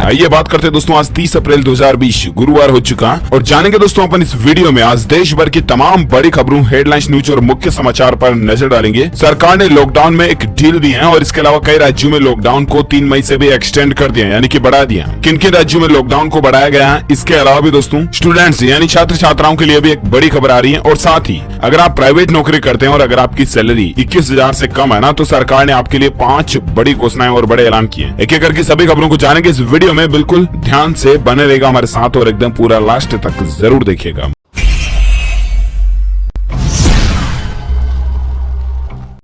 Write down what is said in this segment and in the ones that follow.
आइए बात करते हैं दोस्तों, आज 30 अप्रैल 2020 गुरुवार हो चुका और जानेंगे दोस्तों अपन इस वीडियो में आज देश भर की तमाम बड़ी खबरों, हेडलाइंस, न्यूज और मुख्य समाचार पर नजर डालेंगे। सरकार ने लॉकडाउन में एक ढील दी है और इसके अलावा कई राज्यों में लॉकडाउन को 3 मई से भी एक्सटेंड कर दिया, यानी कि बढ़ा दिया। किन किन राज्यों में लॉकडाउन को बढ़ाया गया है, इसके अलावा भी दोस्तों स्टूडेंट्स यानी छात्र छात्राओं के लिए भी एक बड़ी खबर आ रही है। और साथ ही अगर आप प्राइवेट नौकरी करते हैं और अगर आपकी सैलरी 21,000 से कम है ना, तो सरकार ने आपके लिए 5 बड़ी घोषणाएं और बड़े ऐलान किए। एक एक करके सभी खबरों को जानेंगे इस वीडियो में। बिल्कुल ध्यान से बने रहेगा हमारे साथ और एकदम पूरा लास्ट तक जरूर देखिएगा।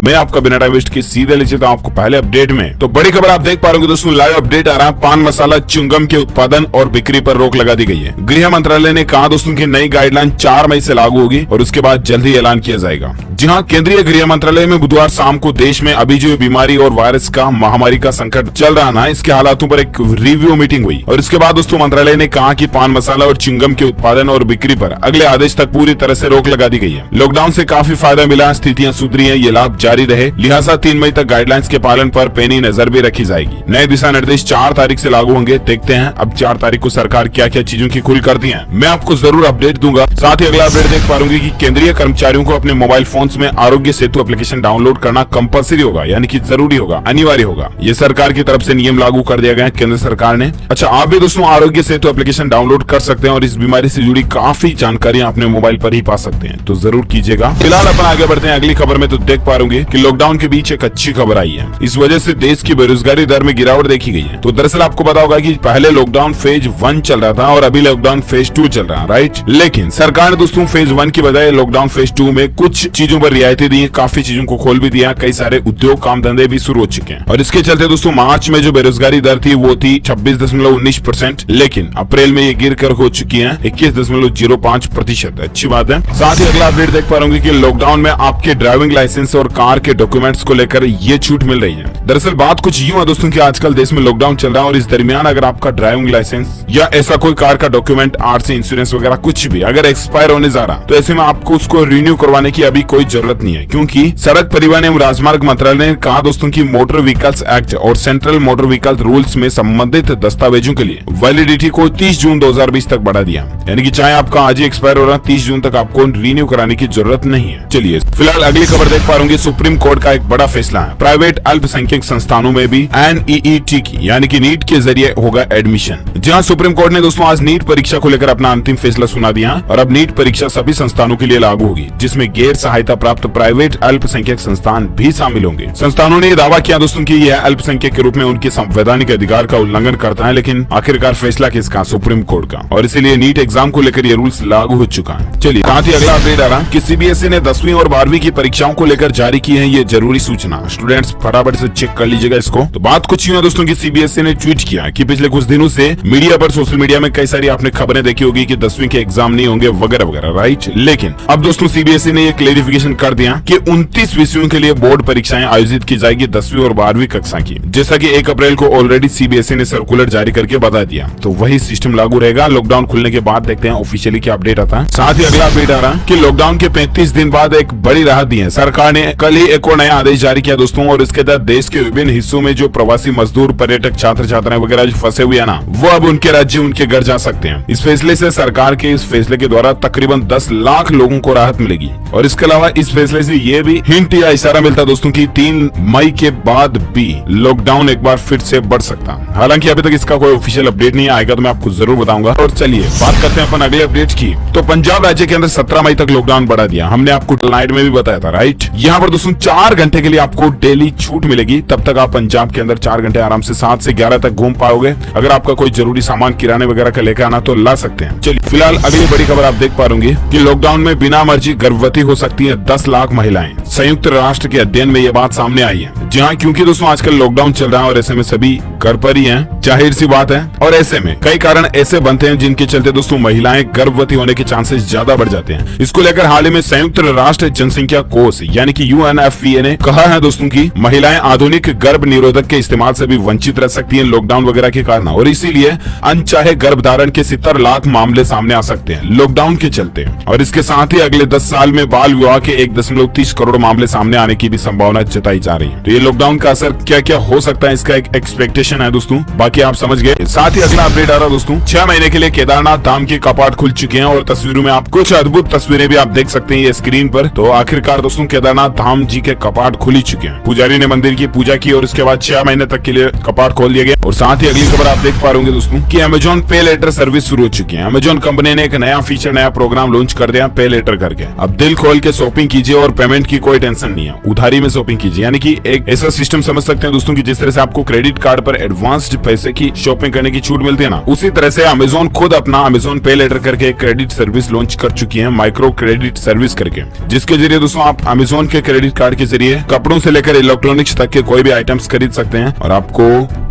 मैं आपका बिना टाइम वेस्ट के सीधे ले चलता हूं आपको पहले अपडेट में। तो बड़ी खबर आप देख पा रहे होंगे दोस्तों, लाइव अपडेट आ रहा है। पान मसाला च्युइंगम के उत्पादन और बिक्री पर रोक लगा दी गई है। गृह मंत्रालय ने कहा दोस्तों की नई गाइडलाइन 4 मई से लागू होगी और उसके बाद जल्द ही ऐलान किया जाएगा। जी हाँ, केंद्रीय गृह मंत्रालय में बुधवार शाम को देश में अभी जो बीमारी और वायरस का महामारी का संकट चल रहा ना, इसके हालातों पर एक रिव्यू मीटिंग हुई और इसके बाद दोस्तों मंत्रालय ने कहा कि पान मसाला और च्युइंगम के उत्पादन और बिक्री पर अगले आदेश तक पूरी तरह से रोक लगा दी गई है। लॉकडाउन से काफी फायदा मिला, स्थितियां सुधरी है, ये लाभ जारी रहे, लिहाजा 3 मई तक गाइडलाइंस के पालन पर पैनी नजर भी रखी जाएगी। नए दिशा निर्देश 4 तारीख से लागू होंगे। देखते हैं अब 4 तारीख को सरकार क्या क्या चीजों की खुल करती है, मैं आपको जरूर अपडेट दूंगा। साथ ही अगला अपडेट देख पा रहे कि केंद्रीय कर्मचारियों को अपने मोबाइल फोन्स में आरोग्य सेतु एप्लीकेशन डाउनलोड करना कंपलसरी होगा, यानी कि जरूरी होगा, अनिवार्य होगा। ये सरकार की तरफ से नियम लागू कर दिया गया है केंद्र सरकार ने। अच्छा, आप भी दोस्तों आरोग्य सेतु एप्लीकेशन डाउनलोड कर सकते हैं और इस बीमारी से जुड़ी काफी जानकारियां अपने मोबाइल पर ही पा सकते हैं, तो जरूर कीजिएगा। फिलहाल अपन आगे बढ़ते हैं अगली खबर में। तो देख पा रहे कि लॉकडाउन के बीच एक अच्छी खबर आई है। इस वजह से देश की बेरोजगारी दर में गिरावट देखी गई है। तो दरअसल आपको पता होगा कि पहले लॉकडाउन फेज 1 चल रहा था और अभी लॉकडाउन फेज 2 चल रहा है, राइट। लेकिन सरकार ने दोस्तों फेज 1 की बजाय लॉकडाउन फेज 2 में कुछ चीजों पर रियायतें दी है, काफी चीजों को खोल भी दिया, कई सारे उद्योग काम धंधे भी शुरू हो चुके हैं। और इसके चलते दोस्तों मार्च में जो बेरोजगारी दर थी वो थी 26.19%, लेकिन अप्रैल में ये गिर कर हो चुकी है 21.05%। अच्छी बात है। साथ ही अगला अपडेट देख पा रहे कि लॉकडाउन में आपके ड्राइविंग लाइसेंस और कार के डॉक्यूमेंट्स को लेकर ये छूट मिल रही है। दरअसल बात कुछ यूं है दोस्तों कि आजकल देश में लॉकडाउन चल रहा है और इस दरमियान अगर आपका ड्राइविंग लाइसेंस या ऐसा कोई कार का डॉक्यूमेंट, आरसी, इंश्योरेंस वगैरह कुछ भी अगर एक्सपायर होने जा रहा, तो ऐसे में आपको उसको रिन्यू करवाने की अभी कोई जरूरत नहीं है, क्योंकि सड़क परिवहन एवं राजमार्ग मंत्रालय ने कहा दोस्तों की मोटर व्हीकल्स एक्ट और सेंट्रल मोटर व्हीकल रूल्स में संबंधित दस्तावेजों के लिए वैलिडिटी को 30 जून 2020 तक बढ़ा दिया, यानी कि चाहे आपका आज ही एक्सपायर हो रहा, 30 जून तक आपको रिन्यू कराने की जरूरत नहीं है। चलिए फिलहाल अगली खबर देख पा रहे सुप्रीम कोर्ट का एक बड़ा फैसला है। प्राइवेट अल्पसंख्यक संस्थानों में भी NEET की यानी कि नीट के जरिए होगा एडमिशन। जहां सुप्रीम कोर्ट ने दोस्तों आज नीट परीक्षा को लेकर अपना अंतिम फैसला सुना दिया और अब नीट परीक्षा सभी संस्थानों के लिए लागू होगी, जिसमें गैर सहायता प्राप्त प्राइवेट अल्पसंख्यक संस्थान भी शामिल होंगे। संस्थानों ने दावा किया दोस्तों कि यह अल्पसंख्यक के रूप में उनके संवैधानिक अधिकार का उल्लंघन करता है, लेकिन आखिरकार फैसला किसका? सुप्रीम कोर्ट का, और इसीलिए नीट एग्जाम को लेकर ये रूल्स लागू हो चुका है। चलिए साथ ही अगला अपडेट आ रहा कि CBSE ने 10वीं और 12वीं की परीक्षाओं को लेकर जारी की है ये जरूरी सूचना। स्टूडेंट्स फटाफट से चेक कर लीजिएगा इसको। तो बात कुछ यूं है दोस्तों कि CBSE ने ट्वीट किया कि पिछले कुछ दिनों से मीडिया पर, सोशल मीडिया में कई सारी आपने खबरें देखी होगी कि 10वीं के एग्जाम नहीं होंगे वगैरह वगैरह, राइट। लेकिन अब दोस्तों CBSE ने ये क्लेरिफिकेशन कर दिया कि 29 विषयों के लिए बोर्ड परीक्षाएं आयोजित की जाएगी 10वीं और 12वीं कक्षा की, जैसा कि 1 अप्रैल को ऑलरेडी CBSE ने सर्कुलर जारी करके बता दिया। तो वही सिस्टम लागू रहेगा लॉकडाउन खुलने के बाद। देखते हैं ऑफिशियली क्या अपडेट आता है। साथ ही अगला अपडेट आ रहा कि लॉकडाउन के 35 दिन बाद एक बड़ी राहत दी है सरकार ने। कल ही एक और नया आदेश जारी किया दोस्तों, और इसके तहत देश के विभिन्न हिस्सों में जो प्रवासी मजदूर, पर्यटक, छात्र छात्राएं वगैरह जो फंसे हुए हैं ना, वो अब उनके राज्य, उनके घर जा सकते हैं। इस फैसले से सरकार के इस फैसले के द्वारा तकरीबन 10 लाख लोगों को राहत मिलेगी। और इसके अलावा इस फैसले से ये भी हिंट या इशारा मिलता दोस्तों की 3 मई के बाद भी लॉकडाउन एक बार फिर से बढ़ सकता। हालांकि अभी तक इसका कोई ऑफिशियल अपडेट नहीं आएगा तो मैं आपको जरूर बताऊंगा। और चलिए बात करते हैं अपन अगले अपडेट की। तो पंजाब राज्य के अंदर 17 मई तक लॉकडाउन बढ़ा दिया। हमने आपको नाइट में भी बताया था, राइट। यहाँ पर दोस्तों 4 घंटे के लिए आपको डेली छूट मिलेगी। तब तक आप पंजाब के अंदर 4 घंटे आराम से 7 से 11 तक घूम पाओगे। अगर आपका कोई जरूरी सामान किराने वगैरह का लेकर आना तो ला सकते हैं। चलिए फिलहाल अगली बड़ी खबर आप देख पा रहे कि लॉकडाउन में बिना मर्जी गर्भवती हो सकती है 10 लाख महिलाएं। संयुक्त राष्ट्र के अध्ययन में ये बात सामने आई है। जी हाँ, क्योंकि दोस्तों आजकल लॉकडाउन चल रहा है और ऐसे में सभी घर पर ही हैं, जाहिर सी बात है। और ऐसे में कई कारण ऐसे बनते हैं जिनके चलते दोस्तों महिलाएं गर्भवती होने के चांसेस ज्यादा बढ़ जाते हैं। इसको लेकर हाल ही में संयुक्त राष्ट्र जनसंख्या कोष यानी कि UNFPA ने कहा है दोस्तों की महिलाएं आधुनिक गर्भ निरोधक के इस्तेमाल से भी वंचित रह सकती हैं लॉकडाउन वगैरह के कारण, और इसीलिए अनचाहे गर्भधारण के 70 लाख मामले सामने आ सकते हैं लॉकडाउन के चलते। और इसके साथ ही अगले 10 साल में बाल विवाह के 1.30 करोड़ मामले सामने आने की भी संभावना जताई जा रही है। तो ये लॉकडाउन का असर क्या क्या हो सकता है, इसका एक एक्सपेक्टेशन है दोस्तों, बाकी आप समझ गए। साथ ही अगला अपडेट आ रहा है दोस्तों, 6 महीने के लिए केदारनाथ धाम के कपाट खुल चुके हैं और तस्वीरों में आप कुछ अद्भुत तस्वीरें भी आप देख सकते हैं ये स्क्रीन पर। तो आखिरकार दोस्तों केदारनाथ धाम जी के कपाट खुल ही चुके हैं। पुजारी ने मंदिर की पूजा की और उसके बाद 6 महीने तक के लिए कपाट खोल दिए गए। और साथ ही अगली खबर आप देख पा रहे होंगे दोस्तों कि अमेजॉन पे लेटर सर्विस शुरू हो चुकी है। अमेजॉन कंपनी ने एक नया फीचर, नया प्रोग्राम लॉन्च कर दिया पे लेटर करके। अब दिल खोल के शॉपिंग कीजिए और पेमेंट की कोई टेंशन नहीं है, उधारी में शॉपिंग कीजिए। यानी कि एक ऐसा सिस्टम समझ सकते हैं दोस्तों कि जिस तरह से आपको क्रेडिट कार्ड पर एडवांस्ड पैसे की शॉपिंग करने की छूट मिलती है ना, उसी तरह से अमेजॉन खुद अपना अमेजॉन पे लेटर करके एक क्रेडिट सर्विस लॉन्च कर चुकी है, माइक्रो क्रेडिट सर्विस करके, जिसके जरिए दोस्तों आप अमेजॉन के क्रेडिट कार्ड के जरिए कपड़ों से लेकर इलेक्ट्रॉनिक्स तक के कोई भी आइटम्स खरीद सकते हैं। और आपको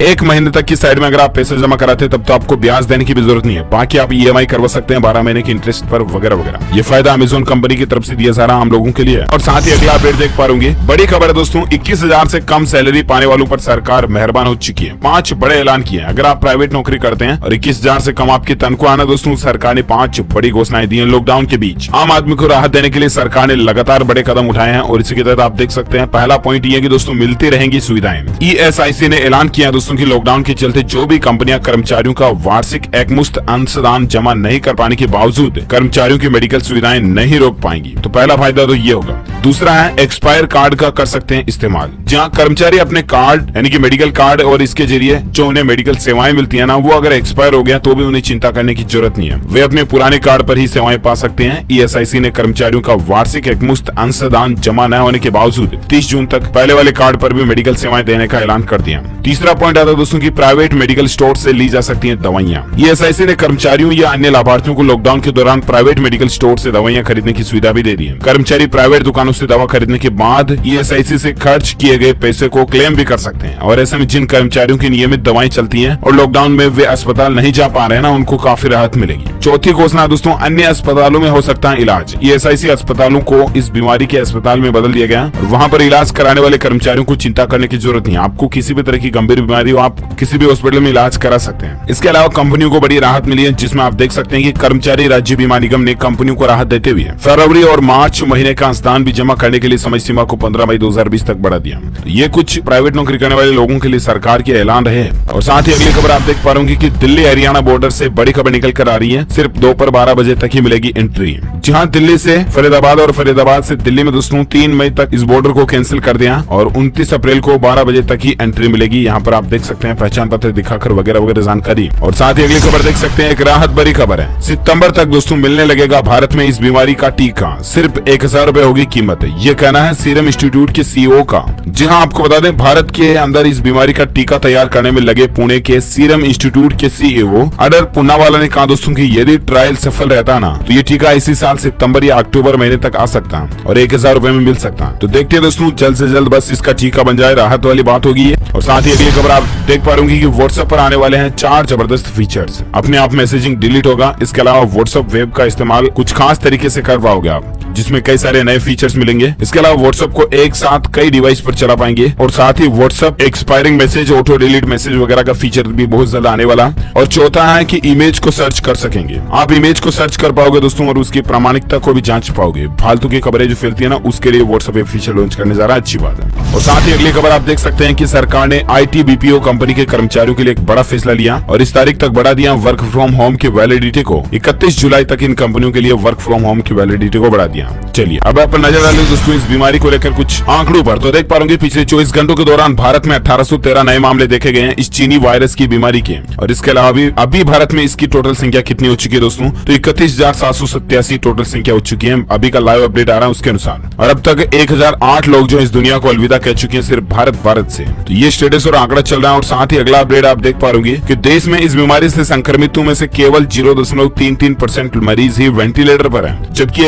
1 महीने तक की साइड में अगर आप पैसे जमा कराते हैं तब तो आपको ब्याज देने की भी जरूरत नहीं है, बाकी आप EMI करवा सकते हैं 12 महीने की इंटरेस्ट पर वगैरह वगैरह। ये फायदा अमेजॉन कंपनी की तरफ से दिया जा रहा आम लोगों के लिए। और साथ ही अगला अपडेट देख पा रहे होंगे, बड़ी खबर है दोस्तों, 21,000 से कम सैलरी पाने वालों पर सरकार मेहरबान हो चुकी है। 5 बड़े ऐलान किए हैं। अगर आप प्राइवेट नौकरी करते हैं और 21,000 से कम आपकी तनख्वाह आना दोस्तों, सरकार ने 5 बड़ी घोषणाएं दी हैं। लॉकडाउन के बीच आम आदमी को राहत देने के लिए सरकार ने लगातार बड़े कदम उठाए हैं और इसी के तहत आप देख सकते हैं पहला पॉइंट ये है कि दोस्तों मिलती रहेंगी सुविधाएं। ESIC ने ऐलान किया है दोस्तों कि लॉकडाउन के चलते जो भी कंपनियां कर्मचारियों का वार्षिक एकमुश्त अंशदान जमा नहीं कर पाने के बावजूद कर्मचारियों की मेडिकल सुविधाएं नहीं रोक पाएंगी। तो पहला फायदा तो ये होगा। दूसरा है एक्सपायर कार्ड का कर सकते हैं इस्तेमाल, जहां कर्मचारी अपने कार्ड यानी कि मेडिकल कार्ड और इसके जरिए जो उन्हें मेडिकल सेवाएं मिलती है ना, वो अगर एक्सपायर हो गया तो भी उन्हें चिंता करने की जरूरत नहीं है, वे अपने पुराने कार्ड पर ही सेवाएं पा सकते हैं। ESIC ने कर्मचारियों का वार्षिक एकमुश्त अंशदान जमा न होने के बावजूद 30 जून तक पहले वाले कार्ड पर भी मेडिकल सेवाएं देने का ऐलान कर दिया। तीसरा पॉइंट आता है दोस्तों की प्राइवेट मेडिकल स्टोर से ली जा सकती हैं दवाइयां। ESIC ने कर्मचारियों या अन्य लाभार्थियों को लॉकडाउन के दौरान प्राइवेट मेडिकल स्टोर से दवाइयां खरीदने की सुविधा भी दे दी है। कर्मचारी प्राइवेट दुकानों से दवा खरीदने के बाद ESIC से खर्च किए गए पैसे को क्लेम भी कर सकते हैं। और ऐसे में जिन कर्मचारियों की नियमित दवाएं चलती हैं और लॉकडाउन में वे अस्पताल नहीं जा पा रहे हैं ना, उनको काफी राहत मिलेगी। चौथी घोषणा दोस्तों, अन्य अस्पतालों में हो सकता है इलाज। ESIC अस्पतालों को इस बीमारी के अस्पताल में बदल दिया गया और वहाँ पर इलाज कराने वाले कर्मचारियों को चिंता करने की जरूरत नहीं है। आपको किसी भी तरह की गंभीर बीमारी हो, आप किसी भी हॉस्पिटल में इलाज करा सकते हैं। इसके अलावा कंपनियों को बड़ी राहत मिली है, जिसमें आप देख सकते हैं कि कर्मचारी राज्य बीमा निगम ने कंपनियों को राहत देते हुए फरवरी और मार्च महीने का अंशदान भी जमा करने के लिए समय सीमा को 15 मई 2020 तक बढ़ा दिया। ये कुछ प्राइवेट नौकरी करने वाले लोगों के लिए सरकार के ऐलान रहे। और साथ ही अगली खबर आप देख पा रहे होंगे कि दिल्ली हरियाणा बॉर्डर से बड़ी खबर निकल कर आ रही है, सिर्फ दोपहर 12 बजे तक ही मिलेगी एंट्री। जहां दिल्ली से फरीदाबाद और फरीदाबाद से दिल्ली में दोस्तों 3 मई तक इस बॉर्डर को कैंसिल कर दिया और 29 अप्रैल को 12 बजे तक ही एंट्री मिलेगी। यहाँ पर आप देख सकते हैं पहचान पत्र दिखाकर वगैरह वगैरह जानकारी। और साथ ही अगली खबर देख सकते हैं, एक राहत भरी खबर है, सितंबर तक दोस्तों मिलने लगेगा भारत में इस बीमारी का टीका, सिर्फ 1000 रुपए होगी कीमत। ये कहना है सीरम इंस्टीट्यूट के CEO का। जी हाँ, आपको बता दें भारत के अंदर इस बीमारी का टीका तैयार करने में लगे पुणे के सीरम इंस्टीट्यूट के CEO अडर पूनावाला ने कहा दोस्तों कि यदि ट्रायल सफल रहता ना तो ये टीका इसी साल सितंबर या अक्टूबर महीने तक आ सकता है और 1000 रुपए में मिल सकता है। तो देखते हैं दोस्तों जल्द से जल्द बस इसका टीका बन जाए, राहत वाली बात होगी ये। और साथ ही अगली खबर आप देख पा रहे कि व्हाट्सएप पर आने वाले हैं 4 जबरदस्त फीचर्स। अपने आप मैसेजिंग डिलीट होगा, इसके अलावा व्हाट्सएप वेब का इस्तेमाल कुछ खास तरीके से कर पाओगे आप, जिसमें कई सारे नए फीचर्स मिलेंगे। इसके अलावा व्हाट्सएप को एक साथ कई डिवाइस पर चला पाएंगे और साथ ही WhatsApp expiring message, auto delete message वगैरह का फीचर भी बहुत ज्यादा आने वाला। और चौथा है कि इमेज को सर्च कर सकेंगे, आप इमेज को सर्च कर पाओगे दोस्तों और उसकी प्रामाणिकता को भी जांच पाओगे। फालतू की खबरें जो फैलती है ना, उसके लिए व्हाट्सएप एक फीचर लॉन्च करने जा रहा है, अच्छी बात है। और साथ ही अगली खबर आप देख सकते हैं कि सरकार ने IT BPO कंपनी के कर्मचारियों के लिए एक बड़ा फैसला लिया और इस तारीख तक बढ़ा दिया वर्क फ्रॉम होम की वैलिडिटी को। 31 जुलाई तक इन कंपनियों के लिए वर्क फ्रॉम होम की वैलिडिटी को बढ़ा दिया। चलिए अब आप नजर डालें दोस्तों इस बीमारी को लेकर कुछ आंकड़ों पर। तो देख पा रहे पिछले 24 घंटों के दौरान भारत में 1813 नए मामले देखे गए हैं इस चीनी वायरस की बीमारी के। और इसके अलावा अभी भारत में इसकी टोटल संख्या कितनी हो चुकी है दोस्तों, तो 31,787 टोटल संख्या हो चुकी है। अभी का लाइव अपडेट आ रहा है उसके अनुसार। और अब तक 1008 लोग जो इस दुनिया को अलविदा कह चुके हैं सिर्फ भारत से। तो ये स्टेटस और आंकड़ा चल रहा है। और साथ ही अगला अपडेट आप देख पा रहे कि देश में इस बीमारी से संक्रमितों में से केवल 0.33% मरीज ही वेंटिलेटर पर है, जबकि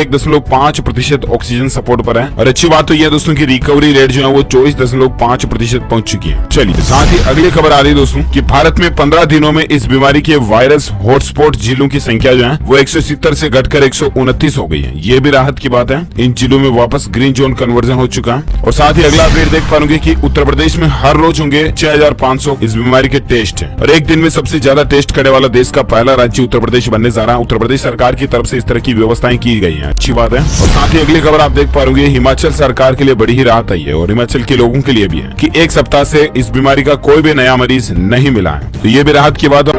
5% ऑक्सीजन सपोर्ट पर है। और अच्छी बात तो यह दोस्तों की रिकवरी रेट जो है वो 24.5% पहुंच चुकी है। चलिए साथ ही अगली खबर आ रही है दोस्तों कि भारत में 15 दिनों में इस बीमारी के वायरस हॉटस्पॉट जिलों की संख्या जो है वो 170 से घटकर 129 हो गई है। ये भी राहत की बात है। इन जिलों में वापस ग्रीन जोन कन्वर्जन हो चुका है। और साथ ही अगला अपडेट देख पाएंगे कि उत्तर प्रदेश में हर रोज होंगे 6500 इस बीमारी के टेस्ट है। और एक दिन में सबसे ज्यादा टेस्ट करने वाला देश का पहला राज्य उत्तर प्रदेश बनने जा रहा है। उत्तर प्रदेश सरकार की तरफ से इस तरह की व्यवस्थाएं की गई है, अच्छी बात है। और साथ ही अगली खबर आप देख पाएंगे हिमाचल सरकार के लिए बड़ी ही राहत आई है और हिमाचल के लोगों के लिए भी है कि एक सप्ताह से इस बीमारी का कोई भी नया मरीज नहीं मिला है, तो ये भी राहत की बात है।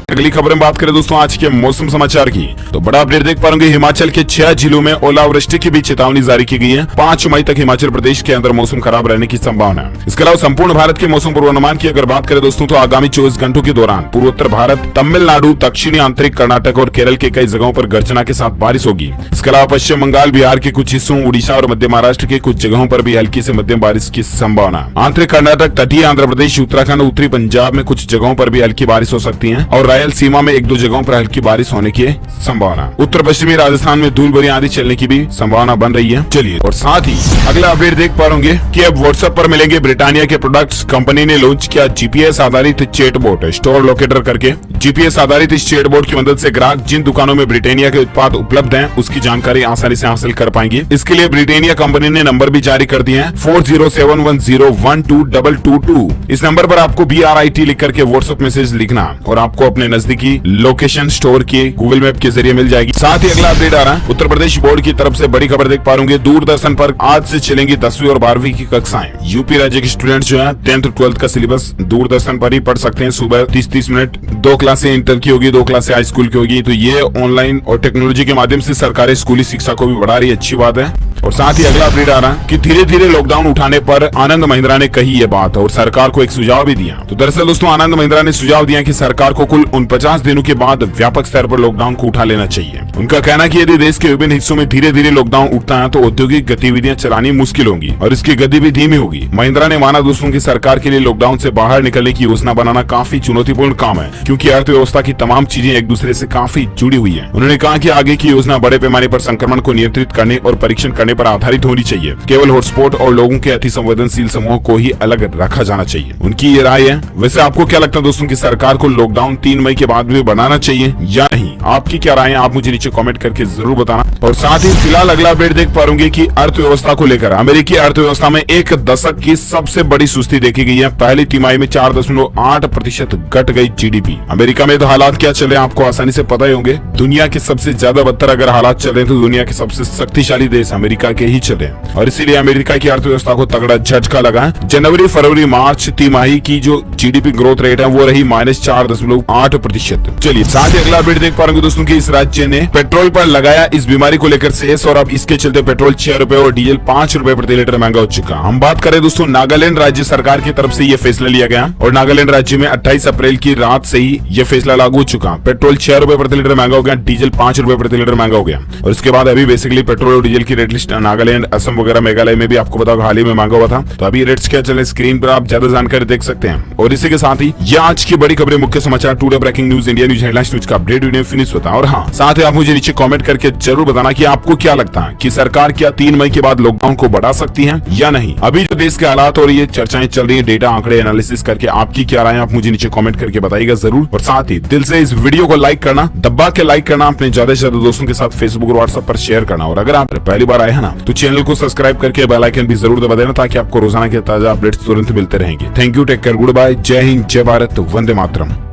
अगली खबर में बात करें दोस्तों आज के मौसम समाचार की, तो बड़ा अपडेट देख पाएंगे हिमाचल के 6 जिलों में ओलावृष्टि की भी चेतावनी जारी की गई है। 5 मई तक हिमाचल प्रदेश के अंदर मौसम खराब रहने की संभावना है। इसके अलावा संपूर्ण भारत के मौसम पूर्वानुमान की अगर बात करें दोस्तों तो आगामी 24 घंटों के दौरान पूर्वोत्तर भारत, तमिलनाडु, दक्षिणी आंतरिक कर्नाटक और केरल के कई जगहों पर गर्जना के साथ बारिश होगी। इसके अलावा पश्चिम बंगाल, बिहार के कुछ हिस्सों, उड़ीसा और मध्य महाराष्ट्र के कुछ जगहों पर भी हल्की से मध्यम बारिश की संभावना है। आंतरिक कर्नाटक, तटीय आंध्र प्रदेश, उत्तराखंड, उत्तरी पंजाब में कुछ जगहों पर भी हल्की बारिश हो सकती है और रायलसीमा में 1-2 जगहों पर हल्की बारिश होने की संभावना। उत्तर पश्चिमी राजस्थान में धूल भरी आंधी चलने की भी संभावना बन रही है। चलिए और साथ ही अगला अपडेट देख पाओगे कि अब व्हाट्सएप पर मिलेंगे ब्रिटानिया के प्रोडक्ट्स। कंपनी ने लॉन्च किया जीपीएस आधारित चैटबॉट स्टोर लोकेटर करके। जीपीएस आधारित इस चैटबॉट की मदद से ग्राहक जिन दुकानों में ब्रिटानिया के उत्पाद उपलब्ध हैं उसकी जानकारी आसानी से हासिल कर पाएंगे। इसके लिए ब्रिटानिया कंपनी ने नंबर भी जारी कर दिए हैं 4071012222। इस नंबर पर आपको BRIT लिख करके व्हाट्सएप मैसेज लिखना और आपको अपने नजदीकी लोकेशन स्टोर की गूगल मैप के जरिए मिल जाएगी। साथ ही अगला अपडेट आ रहा है उत्तर प्रदेश बोर्ड की तरफ से बड़ी खबर देख पा रहे दूरदर्शन पर आज से चलेंगी 10वीं और 12वीं की कक्षाएं। यूपी राज्य के स्टूडेंट्स जो है 10th 12th का सिलेबस दूरदर्शन पर ही पढ़ सकते हैं। सुबह 30-30 मिनट 2 क्लासें इंटर की होगी, 2 क्लासें हाई स्कूल की होगी। तो ये ऑनलाइन और टेक्नोलॉजी के माध्यम से सरकारी स्कूली शिक्षा को भी बढ़ा रही है, अच्छी बात है। और साथ ही अगला अपडेट आ रहा है कि धीरे धीरे लॉकडाउन उठाने पर आनंद महिंद्रा ने कही ये बात और सरकार को एक सुझाव भी दिया। तो दरअसल दोस्तों आनंद महिंद्रा ने सुझाव दिया कि सरकार को कुल 49 दिनों के बाद व्यापक स्तर पर लॉकडाउन को उठा लेना चाहिए। उनका कहना कि यदि देश के विभिन्न हिस्सों में धीरे धीरे लॉकडाउन उठता है तो औद्योगिक गतिविधियां चलानी मुश्किल होगी और इसकी गति भी धीमी होगी। महिंद्रा ने माना दोस्तों की सरकार के लिए लॉकडाउन से बाहर निकलने की योजना बनाना काफी चुनौतीपूर्ण काम है क्योंकि अर्थव्यवस्था की तमाम चीजें एक दूसरे से काफी जुड़ी हुई है। उन्होंने कहा कि आगे की योजना बड़े पैमाने पर संक्रमण को नियंत्रित करने और परीक्षण करने पर आधारित होनी चाहिए। केवल हॉटस्पॉट और लोगों के अति संवेदनशील समूह को ही अलग रखा जाना चाहिए, उनकी ये राय है। वैसे आपको क्या लगता है दोस्तों की सरकार को लॉकडाउन 3 मई के बाद भी बनाना चाहिए या नहीं? आपकी क्या राय है आप मुझे नीचे कमेंट करके जरूर बताना। और साथ ही फिलहाल अगला अपडेट देख पाओगे कि अर्थव्यवस्था को लेकर अमेरिकी अर्थव्यवस्था में एक दशक की सबसे बड़ी सुस्ती देखी गई है। पहली तिमाही में 4.8% घट गई जीडीपी। अमेरिका में तो हालात क्या चल रहे हैं आपको आसानी से पता ही होंगे। दुनिया के सबसे ज्यादा बदतर अगर हालात चल रहे हैं तो दुनिया के सबसे शक्तिशाली देश अमेरिका के ही चले हैं और इसीलिए अमेरिका की अर्थव्यवस्था को तगड़ा झटका लगा है। जनवरी, फरवरी, मार्च तिमाही की जो जीडीपी ग्रोथ रेट है वो रही -4.8%। चलिए साथ ही अगला अपडेट देख पाएंगे दोस्तों कि इस राज्य ने पेट्रोल पर लगाया इस बीमारी को लेकर सेस और अब इसके चलते पेट्रोल 6 रुपए और डीजल 5 रुपए प्रति लीटर महंगा हो चुका। हम बात करें दोस्तों नागालैंड राज्य सरकार की तरफ से ये फैसला लिया गया और नागालैंड राज्य में 28 अप्रैल की रात से ही ये फैसला लागू हो चुका। पेट्रोल 6 रुपए प्रति लीटर महंगा हो गया, डीजल 5 रुपए प्रति लीटर महंगा हो गया और इसके बाद अभी बेसिकली पेट्रोल और डीजल की रेट लिस्ट नागालैंड, असम वगैरह मेघालय में भी आपको बताओ हाल ही में महंगा हुआ था। तो अभी रेट्स क्या चले स्क्रीन पर आप ज्यादा जानकारी देख सकते हैं। और इसी के साथ ही ये आज की बड़ी खबरें, मुख्य समाचार, today breaking news, India news headlines news का अपडेट वीडियो फिनिश होता है। और हाँ साथ ही आप मुझे नीचे कमेंट करके जरूर बताना कि आपको क्या लगता है कि सरकार क्या 3 मई के बाद लॉकडाउन को बढ़ा सकती है या नहीं। अभी जो देश के हालात और ये चर्चाएं चल रही है, डेटा आंकड़े एनालिसिस करके आपकी क्या राय है आप मुझे नीचे कमेंट करके बताइएगा जरूर। और साथ ही दिल से इस वीडियो को लाइक करना, दबा के लाइक करना, अपने ज्यादा से ज्यादा दोस्तों के साथ फेसबुक और व्हाट्सएप पर शेयर करना। और अगर आप पहली बार आए हैं ना तो चैनल को सब्सक्राइब करके बेल आइकन भी जरूर दबा देना ताकि आपको रोजाना के ताजा अपडेट्स तुरंत मिलते रहेंगे। Thank you, take care, good bye, जय हिंद, जय भारत, वंदे मातरम।